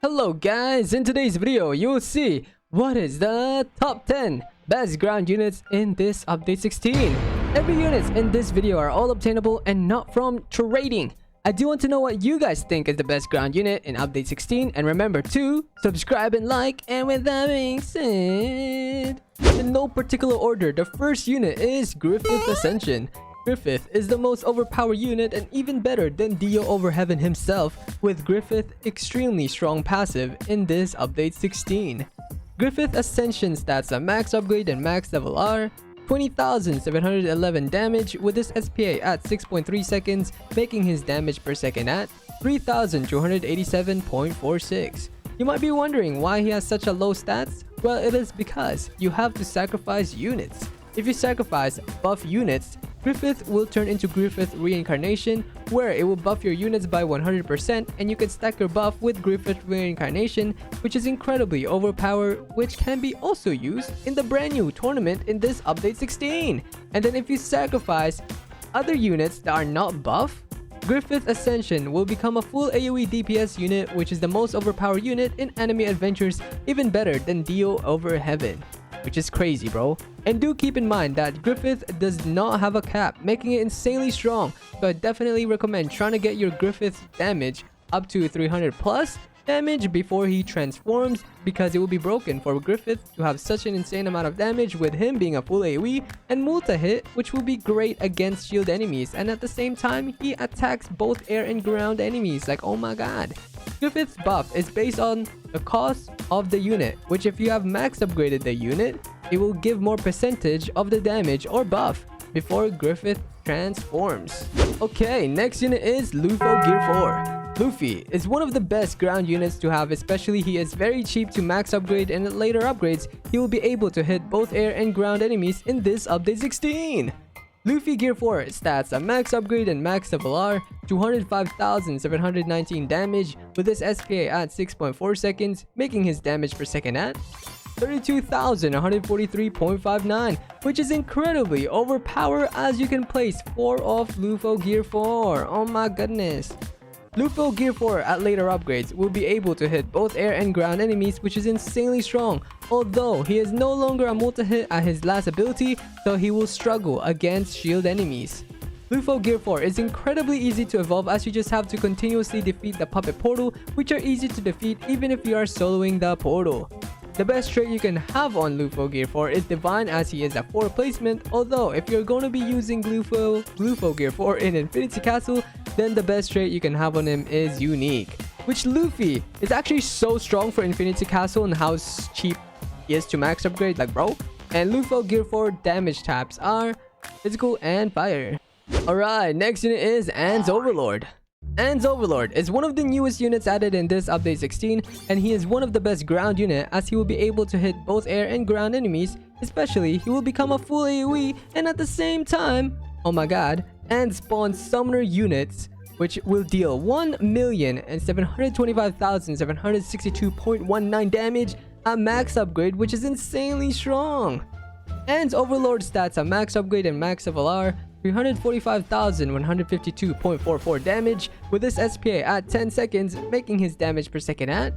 Hello guys, in today's video you'll see what is the top 10 best ground units in this update 16. Every units in this video are all obtainable and not from trading. I do want to know what you guys think is the best ground unit in update 16, and remember to subscribe and like. And with that being said, in no particular order, the first unit is Griffith Ascension. Griffith is the most overpowered unit and even better than Dio over Heaven himself, with Griffith extremely strong passive in this update 16. Griffith Ascension stats are max upgrade and max level are 20,711 damage with his SPA at 6.3 seconds, making his damage per second at 3,287.46. You might be wondering why he has such a low stats. Well, it is because you have to sacrifice units. If you sacrifice buff units, Griffith will turn into Griffith Reincarnation, where it will buff your units by 100%, and you can stack your buff with Griffith Reincarnation, which is incredibly overpowered, which can be also used in the brand new tournament in this update 16. And then if you sacrifice other units that are not buff, Griffith Ascension will become a full AoE DPS unit, which is the most overpowered unit in anime adventures, even better than Dio over Heaven, which is crazy, bro. And do keep in mind that Griffith does not have a cap, making it insanely strong. So I definitely recommend trying to get your Griffith damage up to 300 plus damage before he transforms, because it will be broken for Griffith to have such an insane amount of damage with him being a full AoE and multi-hit, which will be great against shield enemies. And at the same time, he attacks both air and ground enemies. Like, oh my god. Griffith's buff is based on the cost of the unit, which if you have max upgraded the unit, it will give more percentage of the damage or buff before Griffith transforms. Okay, next unit is Luffy Gear 4. Luffy is one of the best ground units to have, especially he is very cheap to max upgrade, and at later upgrades, he will be able to hit both air and ground enemies in this update 16. Luffy Gear 4 stats are max upgrade and max level are 205,719 damage with his SPA at 6.4 seconds, making his damage per second at 32,143.59, which is incredibly overpowered, as you can place 4 of Luffy Gear 4. Oh my goodness. Luffy Gear 4 at later upgrades will be able to hit both air and ground enemies, which is insanely strong, although he is no longer a multi-hit at his last ability, so he will struggle against shield enemies. Luffy Gear 4 is incredibly easy to evolve, as you just have to continuously defeat the puppet portal, which are easy to defeat even if you are soloing the portal. The best trait you can have on Luffy Gear 4 is Divine, as he is a 4 placement, although if you're going to be using Luffy Gear 4 in Infinity Castle, then the best trait you can have on him is Unique, which Luffy is actually so strong for Infinity Castle and how cheap he is to max upgrade, like bro. And Luffy Gear 4 damage types are Physical and Fire. Alright, next unit is Ains Overlord. Ains Overlord is one of the newest units added in this update 16, and he is one of the best ground unit, as he will be able to hit both air and ground enemies, especially he will become a full AoE, and at the same time, oh my god, and spawn summoner units, which will deal 1,725,762.19 damage at max upgrade, which is insanely strong. Ains Overlord stats are max upgrade and max level are 345,152.44 damage with his SPA at 10 seconds, making his damage per second at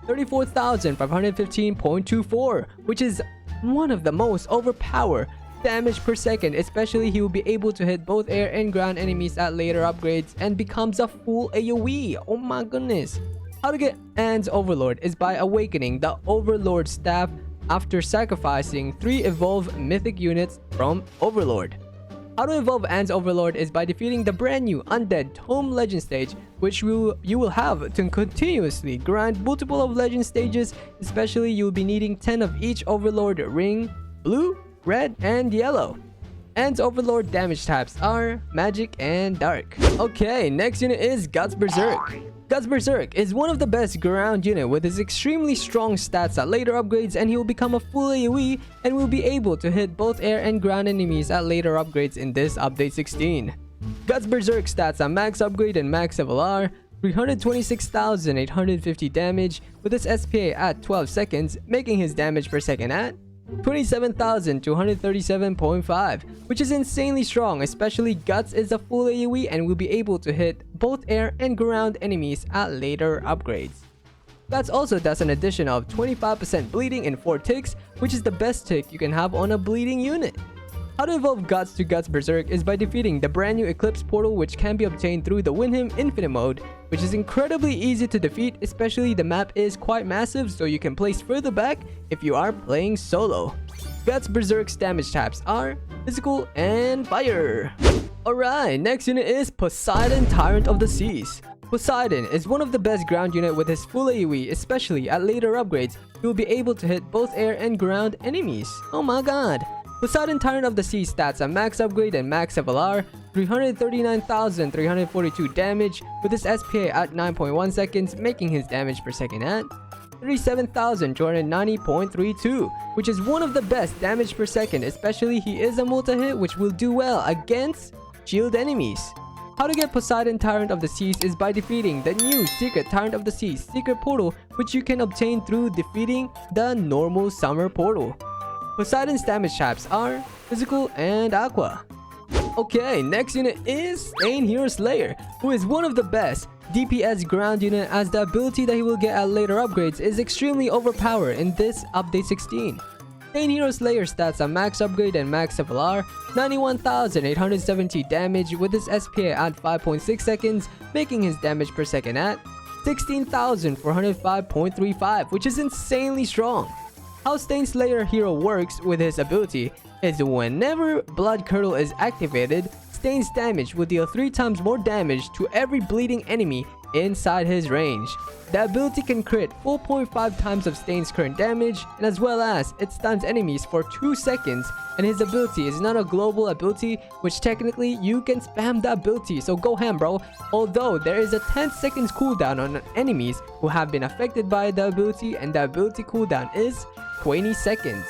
34,515.24, which is one of the most overpowered damage per second, especially he will be able to hit both air and ground enemies at later upgrades and becomes a full AoE. Oh my goodness. How to get Ains Overlord is by awakening the Overlord staff after sacrificing 3 evolved mythic units from Overlord. How to evolve Ains Overlord is by defeating the brand new Undead Tome Legend stage, which you will have to continuously grind multiple of legend stages, especially you will be needing 10 of each Overlord ring, blue, red, and yellow. Ains Overlord damage types are Magic and Dark. Okay, next unit is Guts Berserk. Guts Berserk is one of the best ground unit with his extremely strong stats at later upgrades, and he will become a full AoE and will be able to hit both air and ground enemies at later upgrades in this update 16. Guts Berserk stats are max upgrade and max level are 326,850 damage with his SPA at 12 seconds, making his damage per second at 27,237.5, which is insanely strong, especially Guts is a full AoE and will be able to hit both air and ground enemies at later upgrades. Guts also does an addition of 25% bleeding in 4 ticks, which is the best tick you can have on a bleeding unit. How to evolve Guts to Guts Berserk is by defeating the brand new Eclipse portal, which can be obtained through the Win Him Infinite mode, which is incredibly easy to defeat, especially the map is quite massive, so you can place further back if you are playing solo. Guts Berserk's damage types are physical and fire. Alright, next unit is Poseidon, Tyrant of the Seas. Poseidon is one of the best ground unit with his full AoE, especially at later upgrades. He will be able to hit both air and ground enemies. Oh my god. Poseidon Tyrant of the Seas stats are max upgrade and max FLR, 339,342 damage with his SPA at 9.1 seconds, making his damage per second at 37,290.32, which is one of the best damage per second, especially he is a multi-hit which will do well against shield enemies. How to get Poseidon Tyrant of the Seas is by defeating the new Secret Tyrant of the Seas secret portal, which you can obtain through defeating the normal summer portal. Poseidon's damage types are physical and aqua. Okay, next unit is Stain Hero Slayer, who is one of the best DPS ground unit, as the ability that he will get at later upgrades is extremely overpowered in this update 16. Stain Hero Slayer stats are max upgrade and max FLR, 91,870 damage with his SPA at 5.6 seconds, making his damage per second at 16,405.35, which is insanely strong. How Stain Slayer Hero works with his ability is whenever Blood Curdle is activated, Stain's damage will deal 3 times more damage to every bleeding enemy inside his range. The ability can crit 4.5 times of Stain's current damage, and as well as it stuns enemies for 2 seconds, and his ability is not a global ability, which technically you can spam the ability, so go ham bro. Although there is a 10 seconds cooldown on enemies who have been affected by the ability, and the ability cooldown is 20 seconds.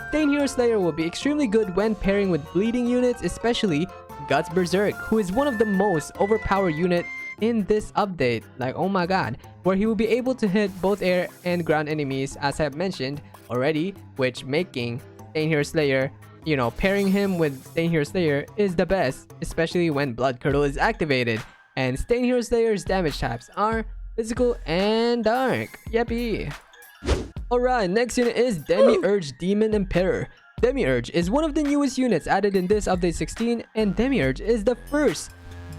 Stain Hero Slayer will be extremely good when pairing with bleeding units, especially Guts Berserk, who is one of the most overpowered unit in this update. Like, oh my god, where he will be able to hit both air and ground enemies, as I have mentioned already, which making Stain Hero Slayer, you know, pairing him with Stain Hero Slayer is the best, especially when Blood Curdle is activated. And Stain Hero Slayer's damage types are physical and dark. Yeppy. Alright, next unit is Demiurge Demon Emperor. Demiurge is one of the newest units added in this update 16, and Demiurge is the first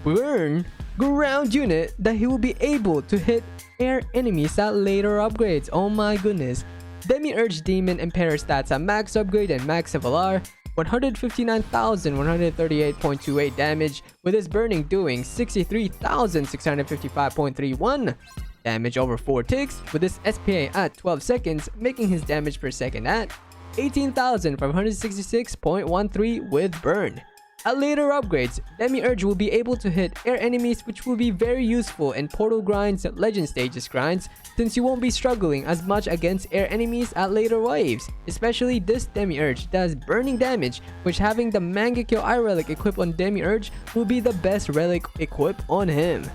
burn ground unit that he will be able to hit air enemies at later upgrades. Oh my goodness. Demiurge Demon Emperor stats are max upgrade and max FLR, 159,138.28 damage with his burning doing 63,655.31 damage over 4 ticks with his SPA at 12 seconds, making his damage per second at 18,566.13 with burn. At later upgrades, Demiurge will be able to hit air enemies, which will be very useful in portal grinds, legend stages grinds, since you won't be struggling as much against air enemies at later waves. Especially this Demiurge does burning damage, which having the Mangekyo Eye Relic equipped on Demiurge will be the best relic equipped on him.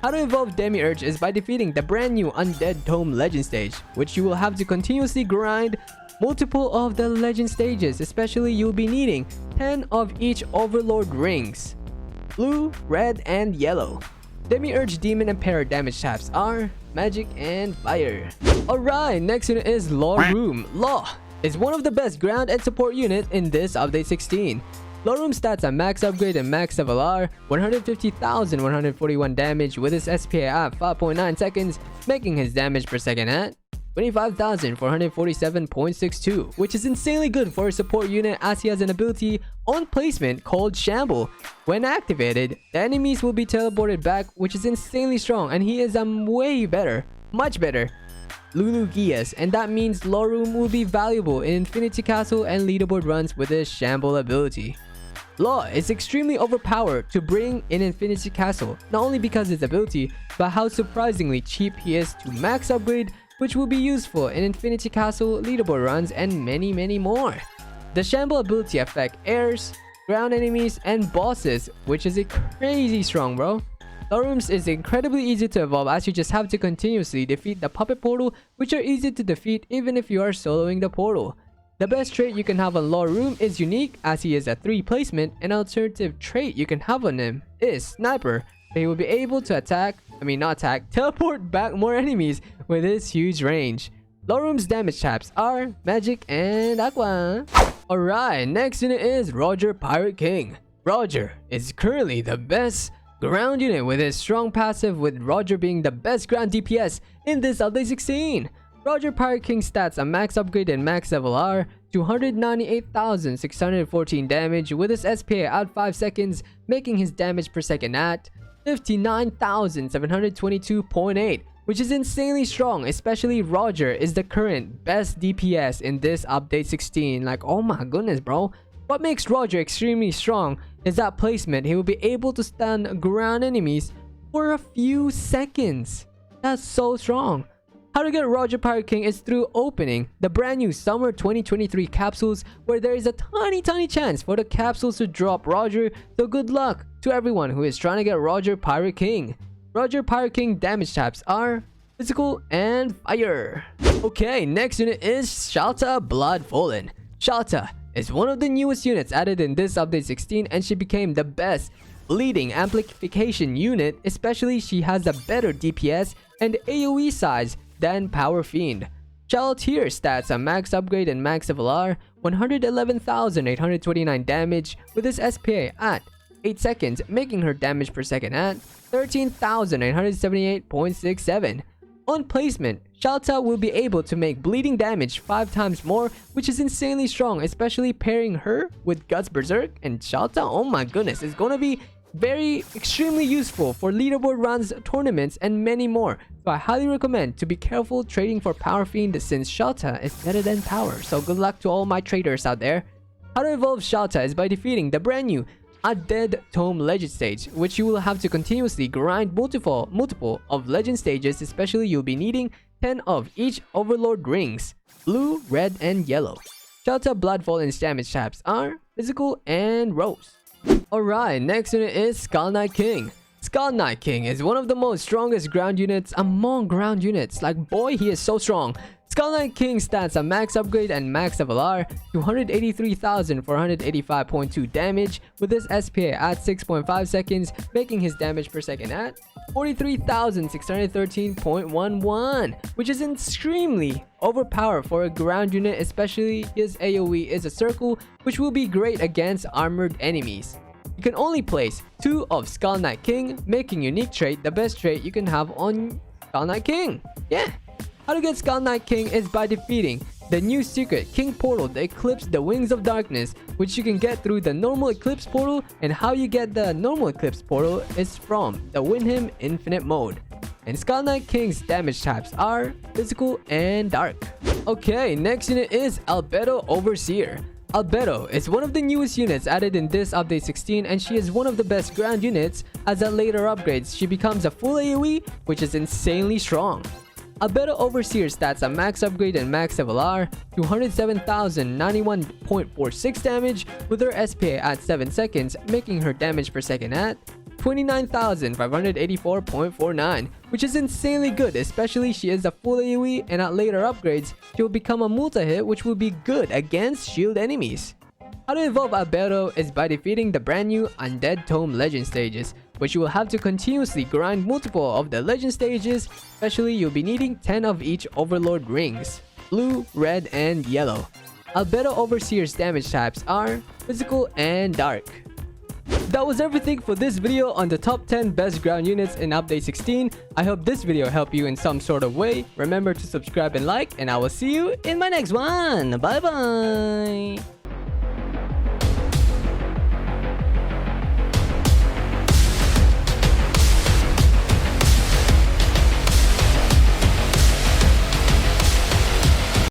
How to evolve Demiurge is by defeating the brand new Undead Tome Legend stage, which you will have to continuously grind multiple of the legend stages, especially you'll be needing 10 of each Overlord rings, blue, red, and yellow. Demiurge Demon Emperor damage types are magic and fire. Alright, next unit is Law Room. Law is one of the best ground and support unit in this update 16. Law Room stats are max upgrade and max FLR, 150,141 damage with his SPA at 5.9 seconds, making his damage per second at 25,447.62, which is insanely good for a support unit, as he has an ability on placement called Shamble. When activated, the enemies will be teleported back, which is insanely strong, and he is way better, much better, Lulu Gias, and that means Law Room will be valuable in Infinity Castle and leaderboard runs with his Shamble ability. Law is extremely overpowered to bring in Infinity Castle, not only because of his ability, but how surprisingly cheap he is to max upgrade, which will be useful in Infinity Castle, leaderboard runs, and many more. The Shamble ability affect airs, ground enemies, and bosses, which is crazy strong, bro. Law Rooms is incredibly easy to evolve, as you just have to continuously defeat the puppet portal, which are easy to defeat even if you are soloing the portal. The best trait you can have on Law Room is unique, as he is a 3 placement. An alternative trait you can have on him is Sniper. He will be able to teleport back more enemies with his huge range. Low-room's damage types are Magic and Aqua. Alright, next unit is Roger Pirate King. Roger is currently the best ground unit with his strong passive, with Roger being the best ground DPS in this update 16. Roger Pirate King stats a max upgrade and max level are 298,614 damage with his SPA at 5 seconds, making his damage per second at 59,722.8, which is insanely strong. Especially Roger is the current best DPS in this update 16. Like, oh my goodness, bro. What makes Roger extremely strong is that placement. He will be able to stun ground enemies for a few seconds. That's so strong. How to get Roger Pirate King is through opening the brand new Summer 2023 capsules, where there is a tiny chance for the capsules to drop Roger. So good luck to everyone who is trying to get Roger Pirate King. Roger Pirate King damage types are Physical and Fire. Okay, next unit is Shala Bloodfallen. Shala is one of the newest units added in this update 16, and she became the best bleeding amplification unit. Especially she has a better DPS and AoE size than Power Fiend. Shala tier stats a max upgrade and max level are 111,829 damage with his SPA at 8 seconds, making her damage per second at 13,978.67. On placement, Shala will be able to make bleeding damage 5 times more, which is insanely strong. Especially pairing her with Guts Berserk and Shala, oh my goodness, it's gonna be extremely useful for leaderboard runs, tournaments, and many more. So I highly recommend to be careful trading for Power Fiend, since Shala is better than Power. So good luck to all my traders out there. How to evolve Shala is by defeating the brand new Dead Tome Legend stage, which you will have to continuously grind multiple of legend stages. Especially you'll be needing 10 of each Overlord rings, blue, red, and yellow. Shala Bloodfallen's damage types are Physical and Rose. Alright, next unit is Skull Knight King. Skull Knight King is one of the most strongest ground units among ground units. Like, boy, he is so strong. Skull Knight King stats a max upgrade and max level are 283,485.2 damage with his SPA at 6.5 seconds, making his damage per second at 43,613.11, which is extremely overpowered for a ground unit. Especially his AoE is a circle, which will be great against armored enemies. You can only place 2 of Skull Knight King, making unique trait the best trait you can have on Skull Knight King. Yeah. How to get Skull Knight King is by defeating the new secret King Portal, the Eclipse, the Wings of Darkness, which you can get through the normal Eclipse Portal. And how you get the normal Eclipse Portal is from the Win Him Infinite mode. And Skull Knight King's damage types are Physical and Dark. Okay, next unit is Albedo Overseer. Albedo is one of the newest units added in this update 16, and she is one of the best ground units. As at later upgrades, she becomes a full AoE, which is insanely strong. Albedo Overseer stats a max upgrade and max level are 207,091.46 damage with her SPA at 7 seconds, making her damage per second at 29,584.49, which is insanely good. Especially she is a full AoE, and at later upgrades, she will become a multi-hit, which will be good against shield enemies. How to evolve Albedo is by defeating the brand new Undead Tome Legend stages, which you will have to continuously grind multiple of the legend stages. Especially you'll be needing 10 of each Overlord rings, blue, red, and yellow. Albedo Overseer's damage types are Physical and Dark. That was everything for this video on the top 10 best ground units in update 16. I hope this video helped you in some sort of way. Remember to subscribe and like, and I will see you in my next one. Bye bye.